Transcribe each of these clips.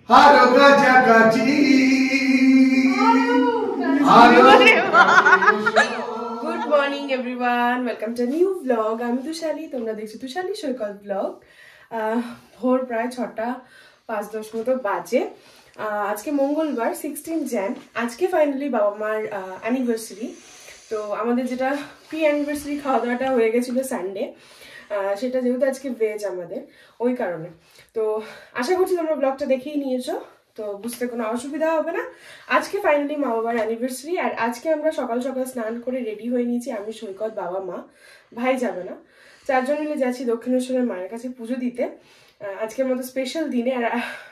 Good morning everyone, welcome to a new vlog. আমি তুষালি, তোমরা দেখছো তুষালি সৈকত ব্লগ। ভোর প্রায় 6:05 মতো বাজে। আজকে মঙ্গলবার 16 jan। আজকে ফাইনালি বাবা মার অ্যানিভার্সারি। তো আমাদের যেটা প্রি অ্যানিভার্সারি খাওয়া দাওয়াটা হয়ে গেছিলো সানডে, সেটা যেহেতু আজকে ভেজ আমাদের, ওই কারণে। তো আশা করছি তোমরা ব্লগটা দেখেই নিয়েছো, তো বুঝতে কোনো অসুবিধা হবে না। আজকে ফাইনালি মা বাবার অ্যানিভার্সারি, আর আজকে আমরা সকাল সকাল স্নান করে রেডি হয়ে নিয়েছি। আমি সৈকত, বাবা মা, ভাই যাবে না, 4 জন মিলে যাচ্ছি দক্ষিণেশ্বরের মায়ের কাছে পুজো দিতে আজকের মতো স্পেশাল দিনে। আর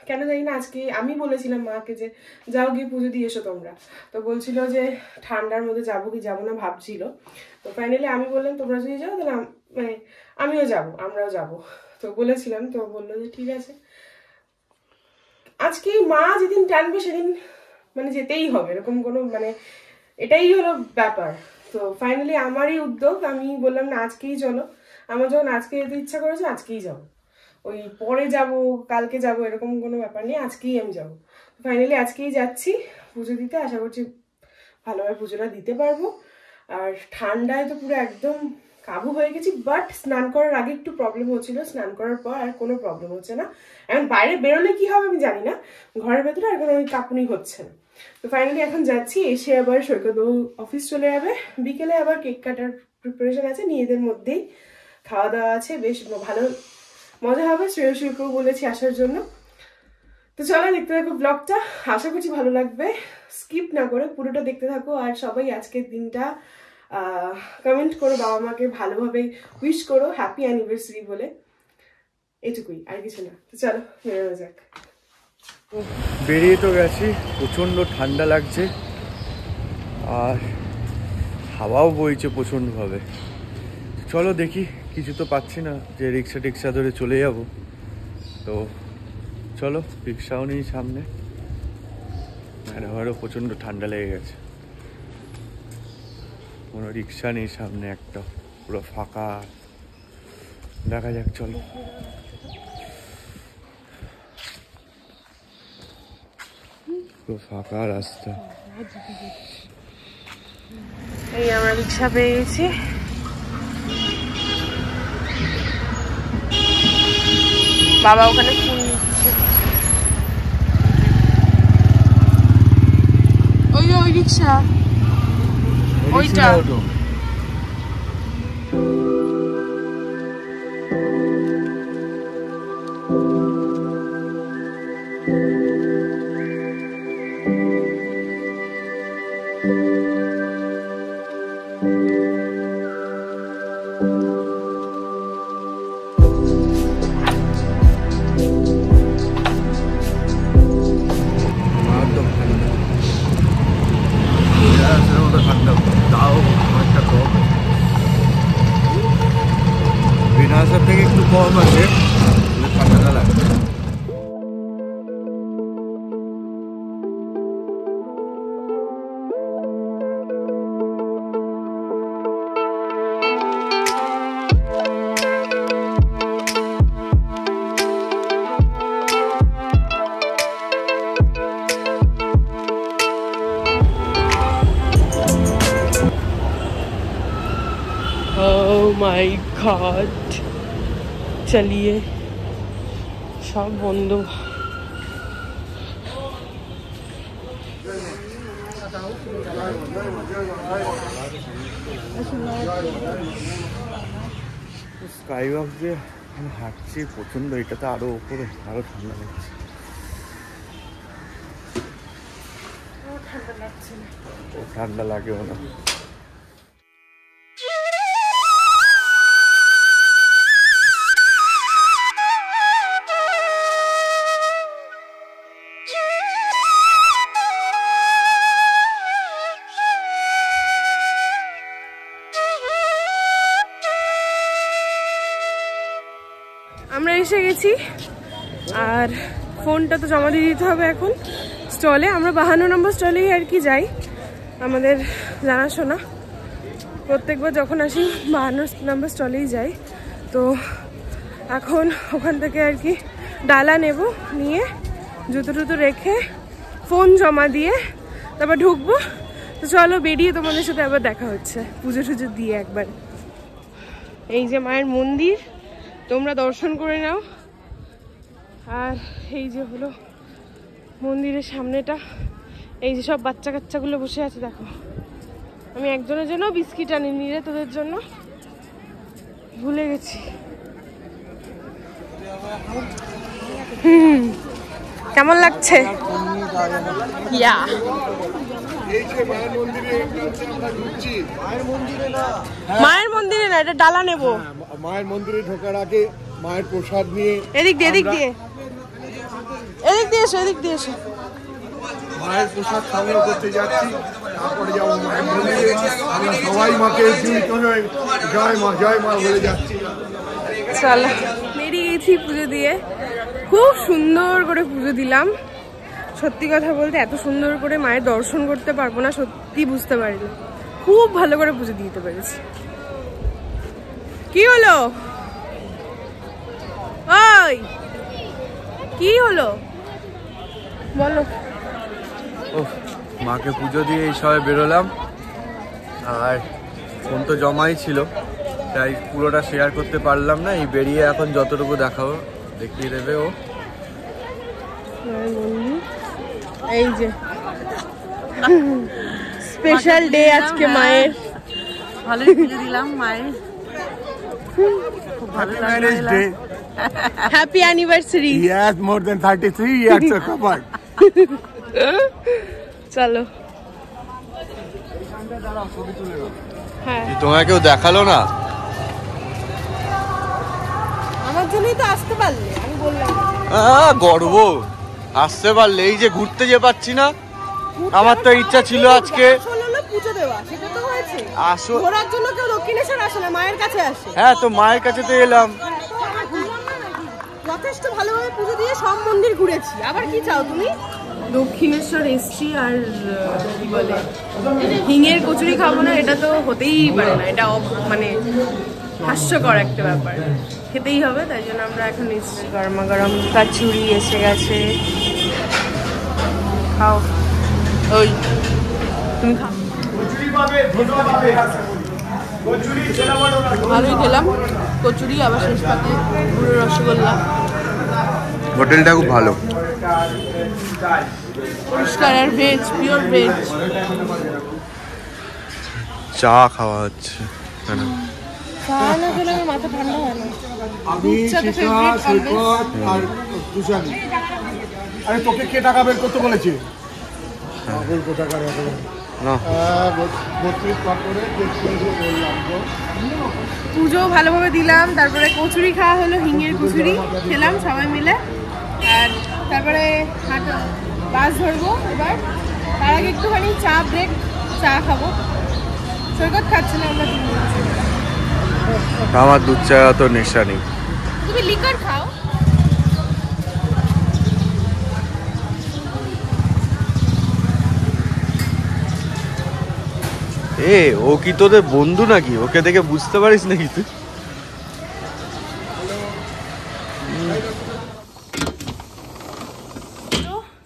কেন জানি না, আজকে আমি বলেছিলাম মাকে যে যাও গিয়ে পুজো দিয়ে এসো তোমরা, তো বলছিল যে ঠান্ডার মধ্যে যাবো কি যাবো না ভাবছিল। তো ফাইনালি আমি বললাম তোমরা যদি যাও তাহলে মানে আমিও যাবো, আমরাও যাবো। তো বলেছিলাম, তো বললো যে ঠিক আছে। আজকে মা যেদিন টানবে সেদিন মানে যেতেই হবে, এরকম কোনো মানে এটাই হলো ব্যাপার। তো ফাইনালি আমারই উদ্যোগ, আমি বললাম না আজকেই চলো। আমার যখন আজকে যেতে ইচ্ছা করেছে আজকেই যাবো, ওই পরে যাব কালকে যাব এরকম কোনো ব্যাপার নেই, আজকেই আমি যাবো। ফাইনালি আজকেই যাচ্ছি পুজো দিতে, আশা করছি ভালোভাবে পুজোটা দিতে পারবো। আর ঠান্ডায় তো পুরো একদম কাবু হয়ে গেছি, বাট স্নান করার আগে একটু প্রবলেম হচ্ছিল, স্নান করার পর আর কোনো প্রবলেম হচ্ছে না। এখন বাইরে বেরোলে কি হবে আমি জানি না, ঘরের ভেতরে এখন ওই কাঁপুনি হচ্ছে না। তো ফাইনালি এখন যাচ্ছি, এসে আবার সৈকতবাবু অফিস চলে যাবে, বিকেলে আবার কেক কাটার প্রিপারেশন আছে, নিজেদের মধ্যেই খাওয়া দাওয়া আছে, বেশ ভালো মজা হবে। শ্রেয়সীকেও বলেছি আসার জন্য। তো চলো দেখতে থাকো ব্লগটা, আশা করছি ভালো লাগবে, স্কিপ না করে পুরোটা দেখতে থাকো। আর সবাই আজকের দিনটা কমেন্ট করো, বাবা মাকে ভালোভাবে উইশ করো হ্যাপি অ্যানিভার্সারি বলে, এটুকুই, আর কিছু না। তো চলো বেরোনো যাক। বেরিয়ে তো গেছি, প্রচণ্ড ঠান্ডা লাগছে আর হাওয়াও বইছে প্রচণ্ডভাবে। চলো দেখি, কিছু তো পাচ্ছি না যে রিক্সা টিক্সা ধরে চলে যাব। তো চলো, রিক্সাও নেই সামনে, আমারও প্রচণ্ড ঠান্ডা লেগে গেছে। কোনো রিক্সা নেই সামনে, একটা পুরো ফাঁকা, দেখা যাক। চলো পুরো ফাঁকা রাস্তা। এই আমরা রিক্সা পেয়ে গেছি, বাবা ওখানে ফোন নিচ্ছে। ওই রিক্সা, ওইটা। বিনাশার থেকে একটু কম আছে, ঠান্ডাটা লাগছে। Oh my God, चलिए सब बंद। স্কাই ওয়াক যে আমি হাঁটছি প্রচণ্ড, এটাতে আরো উপরে, আরো ঠান্ডা লাগছে। ঠান্ডা লাগেও না। আমরা এসে গেছি, আর ফোনটা তো জমা দিয়ে দিতে হবে এখন স্টলে। আমরা 52 নম্বর স্টলেই আর কি যাই, আমাদের জানাশোনা। প্রত্যেকবার যখন আসি 52 নম্বর স্টলেই যাই। তো এখন ওখান থেকে আর কি ডালা নেব, নিয়ে জুতো টুতো রেখে ফোন জমা দিয়ে তারপর ঢুকবো। তো চলো বেরিয়ে তোমাদের সাথে আবার দেখা হচ্ছে পুজো টুজো দিয়ে একবার। এই যে মায়ের মন্দির, তোমরা দর্শন করে নাও। আর এই যে হলো মন্দিরের সামনেটা, এই যে সব বাচ্চা কাচ্চাগুলো বসে আছে দেখো। আমি একজনের জন্য বিস্কিট আনিনি রে, তোদের জন্য ভুলে গেছি। কেমন লাগছে? মায়ের মন্দিরে না, এটা ডালা নেবো। মায়ের মন্দিরে ঢোকার আগে মায়ের প্রসাদ নিয়ে এদিক দিয়ে এদিক দিয়ে এসো, এদিক দিয়ে এসো। মায়ের প্রসাদ সংগ্রহ করতে যাচ্ছি, তারপরে যাবো মায়ের মন্দিরে। আমরা সবাই মাকে জয় মা বলে যাচ্ছি। চলো বেরিয়ে গেছি পুজো দিয়ে, খুব সুন্দর করে পুজো দিলাম। সত্যি কথা বলতে এত সুন্দর করে মায়ের দর্শন করতে পারবো না, সত্যি বুঝতে পারিনি। খুব ভালো করে পুজো দিতে পেরেছি। কি হলো? ওই কি হলো বলো। মাকে পুজো দিয়ে এই সবাই বেরোলাম, আর ফোন তো জমাই ছিল, তাই পুরোটা শেয়ার করতে পারলাম না। এই বেরিয়ে এখন যতটুকু দেখাবো দেখিয়ে দেবে ও। এই যে স্পেশাল ডে আজকে মায়ের, ভালোই পুজো দিলাম মায়ের। Happy anniversary. Yes, more than 33 years covered. চলো। হ্যাঁ তোমাকে কেউ দেখালো না? আমার জন্যই তো আসতে পারলে, আমি বললাম গর্ব আসতে পারলে। এই যে ঘুরতে যে পাচ্ছি না, আমার তো ইচ্ছা ছিল আজকে পুজো দেওয়া, সেটা তো হয়েছে। আসো ঘোরার জন্য কেউ দক্ষিণেশ্বর আসে না, মায়ের কাছে আসে। হ্যাঁ, তো মায়ের কাছে তো এলাম। যথেষ্ট ভালোভাবে পুজো দিয়ে সব মন্দির ঘুরেছি, আবার কি চাও তুমি? দক্ষিণেশ্বর এসছি আর কি বলে হিঙের কচুরি খাবো না, এটা তো হতেই পারে না। এটা মানে হাস্যকর একটা ব্যাপার, খেতেই হবে। তাই জন্য আমরা এখন এসছি। গরমা গরম কচুরি এসে গেছে, খাও। ওই তুমি খাও। ভালোই খেলাম কচুরি, আবার শেষ পাতে গুঁড়ো রসগোল্লা। হোটেলটা খুব ভালো, পরিষ্কার আর ভেজ, পিওর ভেজ। চা খাওয়া হচ্ছে। চা না খেলে আমার মাথা ঠান্ডা হয় না। আমি শিখা সৈকত আর তুষারি। আরে তোকে কে টাকা বের করতে বলেছে? বল কত টাকা রাখবে না 32 টাকা করে বললাম তো। পুজো ভালোভাবে দিলাম, তারপরে কচুরি খাওয়া হলো, হিঙের কচুরি খেলাম সবাই মিলে। আর তারপরে বাস ধরবো এবার। তার আগে একটুখানি চা ব্রেক, চা খাবো। সৈকত খাচ্ছে না, আমরা আমার দুধ চা তো নেশা নেই। তুমি লিকার খাও। ও কি তোদের বন্ধু নাকি? ওকে দেখে বুঝতে পারিস নাকি তুই?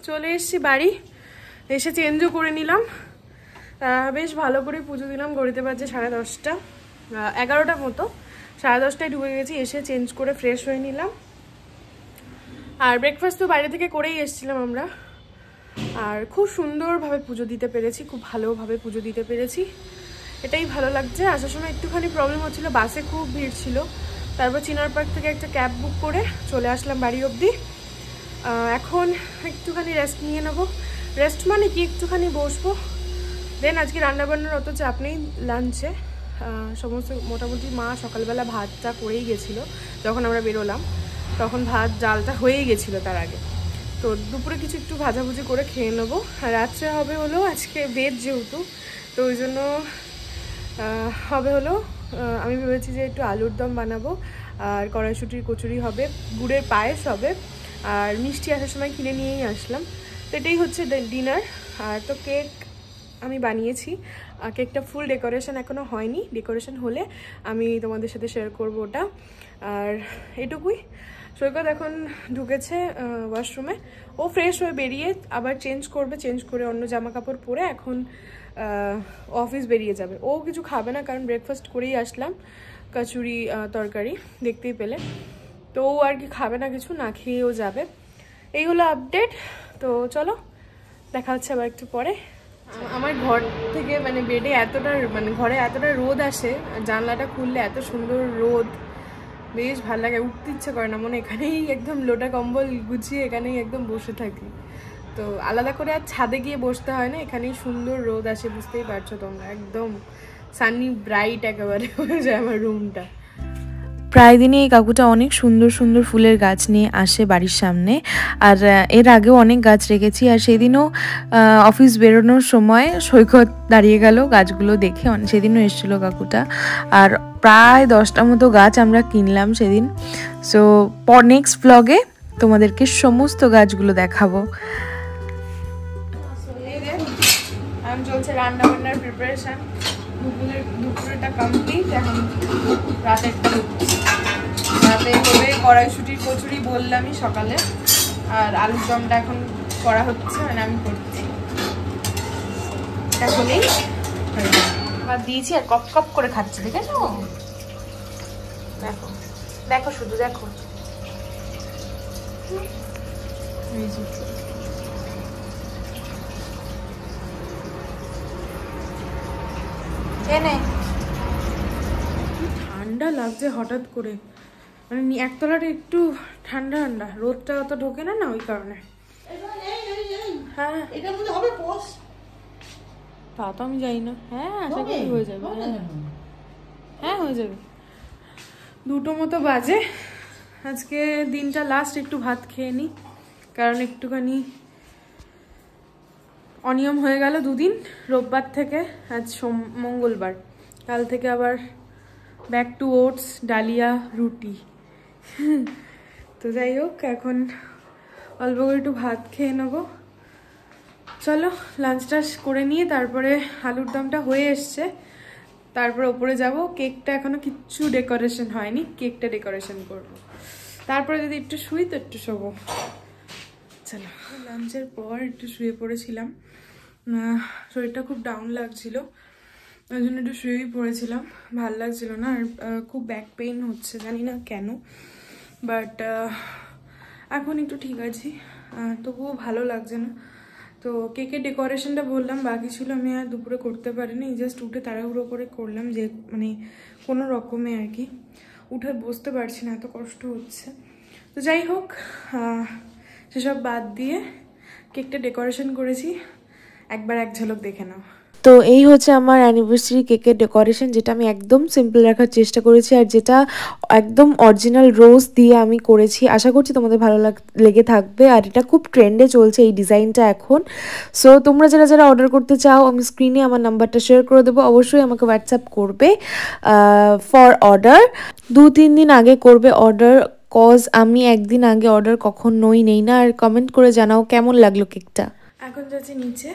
চলে এসছি বাড়ি, এসে চেঞ্জও করে নিলাম। বেশ ভালো করে পুজো দিলাম। ঘড়িতে বাজে 10:30, 11টার মতো। 10:30টায় ঢুকে গেছি, এসে চেঞ্জ করে ফ্রেশ হয়ে নিলাম। আর ব্রেকফাস্ট তো বাইরে থেকে করেই এসেছিলাম আমরা। আর খুব সুন্দরভাবে পুজো দিতে পেরেছি, খুব ভালোভাবে পুজো দিতে পেরেছি, এটাই ভালো লাগছে। আসার সময় একটুখানি প্রবলেম হচ্ছিলো, বাসে খুব ভিড় ছিল। তারপর চিনার পার্ক থেকে একটা ক্যাব বুক করে চলে আসলাম বাড়ি অবধি। এখন একটুখানি রেস্ট নিয়ে নেবো। রেস্ট মানে কি, একটুখানি বসবো। দেন আজকে রান্নাবান্নার অত চাপ নেই লাঞ্চে। সমস্ত মোটামুটি মা সকালবেলা ভাতটা করেই গেছিলো, যখন আমরা বেরোলাম তখন ভাত জালটা হয়েই গেছিলো তার আগে। তো দুপুরে কিছু একটু ভাজাভুজি করে খেয়ে নেবো। আর রাত্রে হবে হলো, আজকে ভেজ যেহেতু, তো ওই জন্য হবে হলো, আমি ভেবেছি যে একটু আলুর দম বানাবো, আর কড়াইশুঁটির কচুরি হবে, গুড়ের পায়েস হবে, আর মিষ্টি আসার সময় কিনে নিয়েই আসলাম। তো এটাই হচ্ছে ডিনার। আর তো কেক আমি বানিয়েছি, কেকটা ফুল ডেকোরেশন এখনও হয়নি, ডেকোরেশন হলে আমি তোমাদের সাথে শেয়ার করবো ওটা। আর এটুকুই। সৈকত এখন ঢুকেছে ওয়াশরুমে। ও ফ্রেশ হয়ে বেরিয়ে আবার চেঞ্জ করবে, চেঞ্জ করে অন্য জামা কাপড় পরে এখন অফিস বেরিয়ে যাবে। ও কিছু খাবে না, কারণ ব্রেকফাস্ট করেই আসলাম, কচুরি তরকারি দেখতেই পেলে। তো ও আর কি খাবে না, কিছু না খেয়েও যাবে। এই হলো আপডেট। তো চলো দেখা হচ্ছে আবার একটু পরে। আমার ঘর থেকে মানে বেডে এতটা মানে ঘরে এতটা রোদ আসে, জানলাটা খুললে এত সুন্দর রোদ, বেশ ভালো লাগে। উঠতে ইচ্ছে করে না, মনে এখানেই একদম লোটা কম্বল গুছিয়ে এখানেই একদম বসে থাকি। তো আলাদা করে আর ছাদে গিয়ে বসতে হয় না, এখানেই সুন্দর রোদ আসে, বুঝতেই পারছো তোমরা, একদম সানি ব্রাইট একেবারে হয়ে যায় আমার রুমটা। প্রায় দিনই এই কাকুটা অনেক সুন্দর সুন্দর ফুলের গাছ নিয়ে আসে বাড়ির সামনে, আর এর আগেও অনেক গাছ রেখেছি। আর সেদিনও অফিস বেরোনোর সময় সৈকত দাঁড়িয়ে গেল গাছগুলো দেখে, সেদিনও এসেছিলো কাকুটা। আর প্রায় 10টা মতো গাছ আমরা কিনলাম সেদিন। সো নেক্সট ব্লগে তোমাদেরকে সমস্ত গাছগুলো দেখাবো। এখন চলছে রান্না বান্নার প্রিপারেশন। দুপুরেরটা কমপ্লিট, এখন রাতেরটা হচ্ছে। রাতে করে কড়াইশুটির কচুরি বললামই সকালে, আর আলুর দমটা এখন করা হচ্ছে, মানে আমি করছি। এটা হলেই বা দিয়েছি আর কপ কপ করে খাচ্ছে, দেখেছো? দেখো দেখো, শুধু দেখো। ঠান্ডা লাগছে হঠাৎ করে, মানে একতলাটা একটু ঠান্ডা ঠান্ডা, রোদটা অত ঢোকে না, ওই কারণে। হ্যাঁ এটার মধ্যে হবে পোস্ট, তা তো আমি জানি না। হ্যাঁ আশা করি হয়ে যাবে। হ্যাঁ হয়ে যাবে। 2টো মতো বাজে। আজকে দিনটা লাস্ট একটু ভাত খেয়ে নিই, কারণ একটুখানি অনিয়ম হয়ে গেল 2 দিন, রোববার থেকে আজ মঙ্গলবার। কাল থেকে আবার ব্যাক টু ওটস, ডালিয়া, রুটি। তো যাই হোক, এখন অল্প করে একটু ভাত খেয়ে নেবো। চলো লাঞ্চটা করে নিয়ে তারপরে আলুর দমটা হয়ে এসছে, তারপরে ওপরে যাব। কেকটা এখনো কিচ্ছু ডেকোরেশন হয়নি, কেকটা ডেকোরেশন করব। তারপরে যদি একটু শুই তো একটু শোবো। চলো, লাঞ্চের পর একটু শুয়ে পড়েছিলাম, শরীরটা খুব ডাউন লাগছিল, ওই জন্য একটু শুয়েই পড়েছিলাম। ভাল লাগছিল না, আর খুব ব্যাক পেইন হচ্ছে, জানি না কেন, বাট এখন একটু ঠিক আছি, তবুও ভালো লাগছে না। তো কেকের ডেকোরেশনটা বললাম বাকি ছিল, আমি আর দুপুরে করতে পারিনি, জাস্ট উঠে তাড়াহুড়ো করে করলাম, যে মানে কোনো রকমে আর কি। উঠে বসতে পারছি না, এত কষ্ট হচ্ছে। তো যাই হোক, সেসব বাদ দিয়ে কেকটা ডেকোরেশন করেছি, একবার এক ঝলক দেখে নাও। তো এই হচ্ছে আমার অ্যানিভার্সারি কেকের ডেকোরেশন, যেটা আমি একদম সিম্পল রাখার চেষ্টা করেছি, আর যেটা একদম অরিজিনাল রোজ দিয়ে আমি করেছি। আশা করছি তোমাদের ভালো লেগে থাকবে, আর এটা খুব ট্রেন্ডে চলছে এই ডিজাইনটা এখন। সো তোমরা যারা যারা অর্ডার করতে চাও, আমি স্ক্রিনে আমার নাম্বারটা শেয়ার করে দেবো, অবশ্যই আমাকে হোয়াটসঅ্যাপ করবে ফর অর্ডার। 2-3 দিন আগে করবে অর্ডার, কজ আমি একদিন আগে অর্ডার কখনোই নেই না। আর কমেন্ট করে জানাও কেমন লাগলো কেকটা। এখন যাচ্ছি নিচে,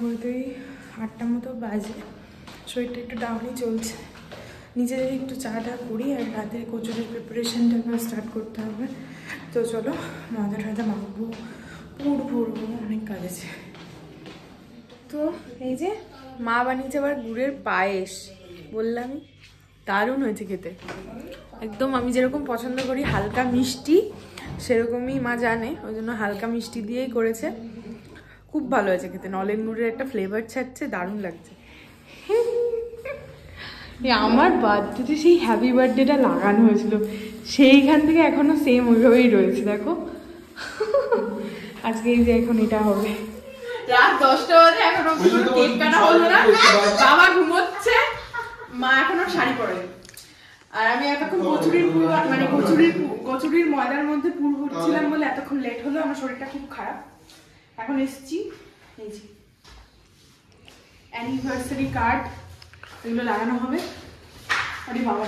ঘুরতেই 8টা মতো বাজে, শরীরটা একটু ডাউনই চলছে। নিচে যদি একটু চাটা করি, আর রাতে কচুরির প্রিপারেশনটা স্টার্ট করতে হবে। তো চলো, মাথা ঠাথা মাখবো, পড়বো, অনেক কাজ আছে। তো এই যে মা বানিয়েছে আবার গুড়ের পায়েস, বললামই দারুণ হয়েছে খেতে, একদম আমি যেরকম পছন্দ করি হালকা মিষ্টি, সেরকমই মা জানে, ওই জন্য হালকা মিষ্টি দিয়েই করেছে। খুব ভালো হয়েছে খেতে, নলেন গুড়ের একটা ফ্লেভার ছাড়ছে, দারুণ লাগছে। আমার বার্থডেতে সেই হ্যাপি বার্থডেটা লাগানো হয়েছিল, সেইখান থেকে এখনো সেম ওইভাবেই রয়েছে, দেখো। আজকে এই যে এখন এটা হবে, রাত 10টা বাজে, এখনো কেক কাটা হলো না, বাবা ঘুমোচ্ছে, মা এখনো শাড়ি পরেনি, আর আমি এতক্ষণ কচুরির ময়দার মধ্যে পুর ভরছিলাম বলে এতক্ষণ লেট হলো, আমার শরীরটা খুব খারাপ। এখন এসেছি, এই যে অ্যানিভার্সারি কার্ড, এগুলো লাগানো হবে। আরে বাবা,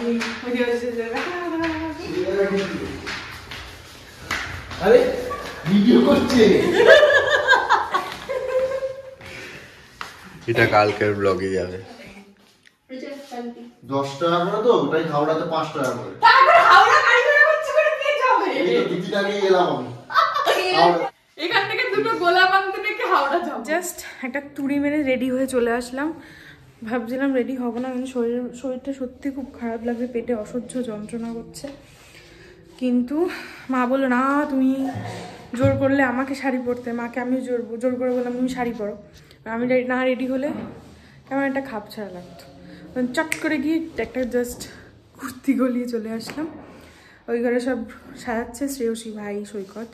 আরে ভিডিও করছে, এটা কালকের ব্লগে যাবে। 10 টাকা করে তো, ওটাই হাওড়াতে 5 টাকা করে। তারপর হাওড়া গাড়ি করে হচ্ছে করে এখান থেকে দুটো গোলাপ আনতে নাকি হাওড়া যাও। জাস্ট একটা তুড়ি মেরে রেডি হয়ে চলে আসলাম। ভাবছিলাম রেডি হব না, কিন্তু শরীরটা সত্যি খুব খারাপ লাগছে, পেটে অসহ্য যন্ত্রণা করছে। কিন্তু মা বললো না তুমি জোর করলে আমাকে শাড়ি পরতে, মাকে আমি জোর করে বললাম তুমি শাড়ি পরো। আমি না রেডি হলে কেমন একটা খাপ ছাড়া লাগতো। চট করে গিয়ে একটা জাস্ট কুর্তি গলিয়ে চলে আসলাম। ওই ঘরে সব সাজাচ্ছে শ্রেয়সী, ভাই, সৈকত।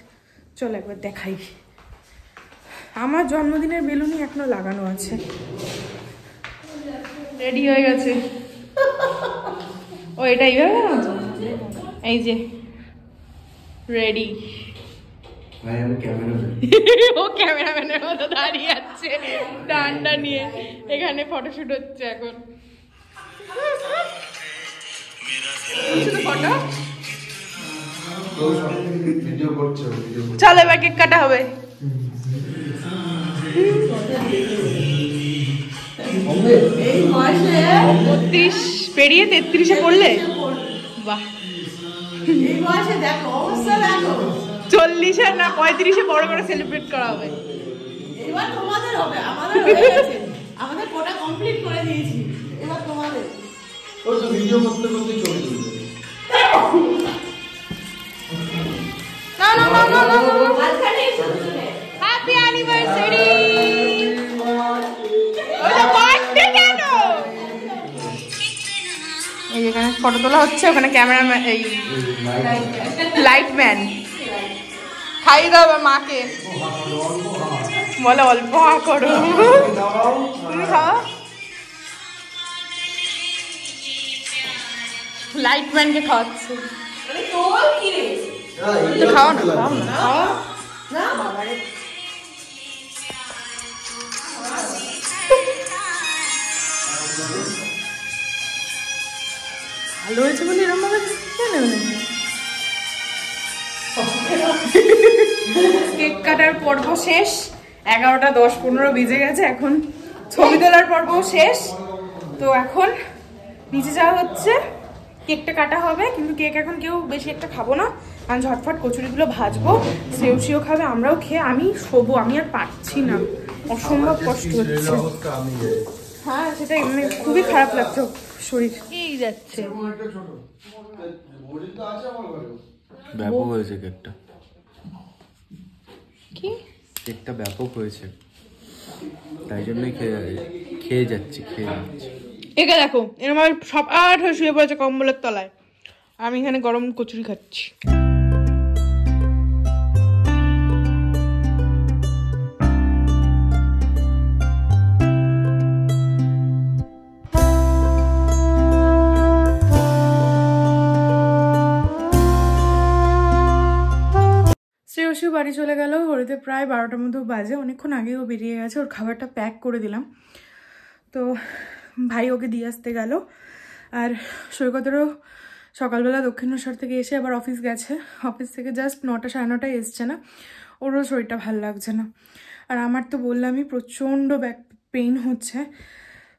চলো একবার দেখাই। আমার জন্মদিনের বেলুনই এখনো লাগানো আছে। রেডি হয়ে গেছে ও, এটা এইভাবে না তো, এই যে রেডি। ও ক্যামেরাম্যানের মতো দাঁড়িয়ে আছে ডান্ডা নিয়ে, এখানে ফটোশুট হচ্ছে এখন। ফটো চলো এবার কেক কাটা হবে। 32 পেরিয়ে 33-এ পড়লে বাহ। 40-এ না 35-এ বড় করে সেলিব্রেট করা হবে। এবার তোমাদের হবে, আমাদের হয়ে গেছে, আমাদের কোটা কমপ্লিট করে দিয়েছি, এবার তোমাদের। ও তো ভিডিও করতে করতে চলে যাবে। না না না না না, হ্যাপি অ্যানিভার্সারি। ওটা বার্থডে কেন? এই যেখানে ফটো তোলা হচ্ছে, ওখানে ক্যামেরাম্যান, এই লাইটম্যান খাইয়ে দাও মাকে, বলে অল্প করো, তুমি খাও। লাইটম্যানকে খাওয়াচ্ছে, খাও না, খাও না, খাও না বাবারে, ভালো হয়েছে বলে এরকম ভাবে কেক কাটার পর্ব শেষ। 11টা 10-15 বেজে গেছে, এখন ছবি তোলার পর্ব শেষ। তো এখন নিচে যাওয়া হচ্ছে, কেকটা কাটা হবে, কিন্তু কেক এখন কেউ বেশি একটা খাবো না, কারণ ঝটফট কচুরিগুলো ভাজবো, শ্রেয়সীও খাবে, আমরাও খেয়ে আমি শোবো। আমি আর পারছি না, অসম্ভব কষ্ট হচ্ছে। হ্যাঁ সেটাই, মানে খুবই খারাপ লাগছে শরীর, এই যাচ্ছে। ব্যাপক হয়েছে কেকটা, কি কেকটা ব্যাপক হয়েছে, তাই জন্যই খেয়ে যাচ্ছি। একে দেখো এরকম সব আট হয়ে শুয়ে পড়েছে কম্বলের তলায়, আমি এখানে গরম কচুরি খাচ্ছি। শ্রেয়সী বাড়ি চলে গেল, ঘড়িতে প্রায় 12টার মতো বাজে, অনেকক্ষণ আগেও বেরিয়ে গেছে। ওর খাবারটা প্যাক করে দিলাম, তো ভাই ওকে দিয়ে আসতে গেল। আর সৈকতেরও সকালবেলা দক্ষিণেশ্বর থেকে এসে আবার অফিস গেছে, অফিস থেকে জাস্ট 9টা 9:30 এসছে না, ওরও শরীরটা ভালো লাগছে না। আর আমার তো বললামই প্রচণ্ড ব্যাক পেইন হচ্ছে,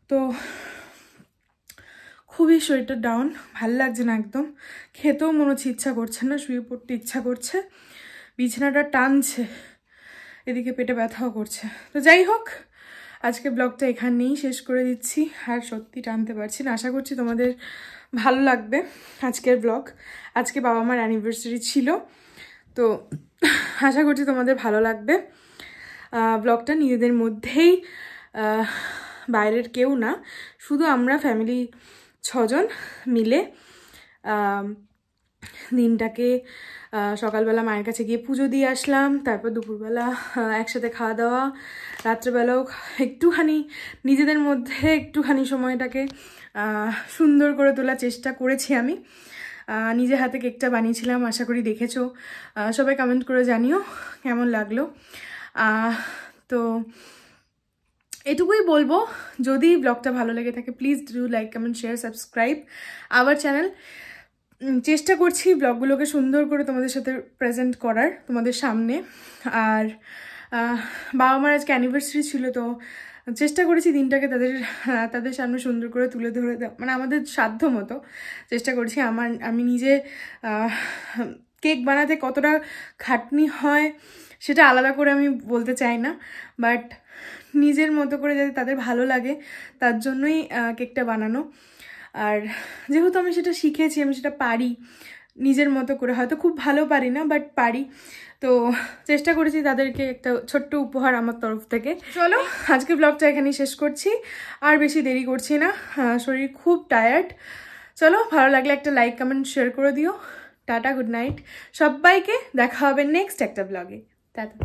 তো খুবই শরীরটা ডাউন, ভাল লাগছে না একদম, খেতেও মনে হচ্ছে ইচ্ছা করছে না, শুয়ে পড়তে ইচ্ছা করছে, বিছানাটা টানছে, এদিকে পেটে ব্যথাও করছে। তো যাই হোক, আজকে ব্লগটা এখানেই শেষ করে দিচ্ছি, আর সত্যি টানতে পারছি না। আশা করছি তোমাদের ভালো লাগবে আজকের ব্লগ। আজকে বাবা মার অ্যানিভার্সারি ছিল, তো আশা করছি তোমাদের ভালো লাগবে ব্লগটা। নিজেদের মধ্যেই, বাইরের কেউ না, শুধু আমরা ফ্যামিলি 6 জন মিলে দিনটাকে সকালবেলা মায়ের কাছে গিয়ে পুজো দিয়ে আসলাম, তারপর দুপুরবেলা একসাথে খাওয়া দাওয়া, রাত্রেবেলাও একটুখানি নিজেদের মধ্যে একটুখানি সময়টাকে সুন্দর করে তোলার চেষ্টা করেছি। আমি নিজে হাতে কেকটা বানিয়েছিলাম, আশা করি দেখেছো। সবাই কমেন্ট করে জানিও কেমন লাগলো। তো এটুকুই বলবো, যদি ব্লগটা ভালো লেগে থাকে please do like, comment, share, subscribe our channel. চেষ্টা করছি ব্লগগুলোকে সুন্দর করে তোমাদের সাথে প্রেজেন্ট করার, তোমাদের সামনে। আর বাবা মার আজকে অ্যানিভার্সারি ছিল, তো চেষ্টা করেছি দিনটাকে তাদের সামনে সুন্দর করে তুলে ধরে দেওয়া, মানে আমাদের সাধ্য মতো চেষ্টা করছি। আমি নিজে কেক বানাতে কতটা খাটনি হয় সেটা আলাদা করে আমি বলতে চাই না, বাট নিজের মতো করে যাতে তাদের ভালো লাগে তার জন্যই কেকটা বানানো। আর যেহেতু আমি সেটা শিখেছি, আমি সেটা পারি নিজের মতো করে, হয়তো খুব ভালো পারি না বাট পারি, তো চেষ্টা করেছি তাদেরকে একটা ছোট্ট উপহার আমার তরফ থেকে। চলো আজকে ব্লগটা এখানেই শেষ করছি, আর বেশি দেরি করছি না, শরীর খুব টায়ার্ড। চলো ভালো লাগলে একটা লাইক কমেন্ট শেয়ার করে দিও। টাটা, গুড নাইট সবাইকে, দেখা হবে নেক্সট একটা ব্লগে। টাটা।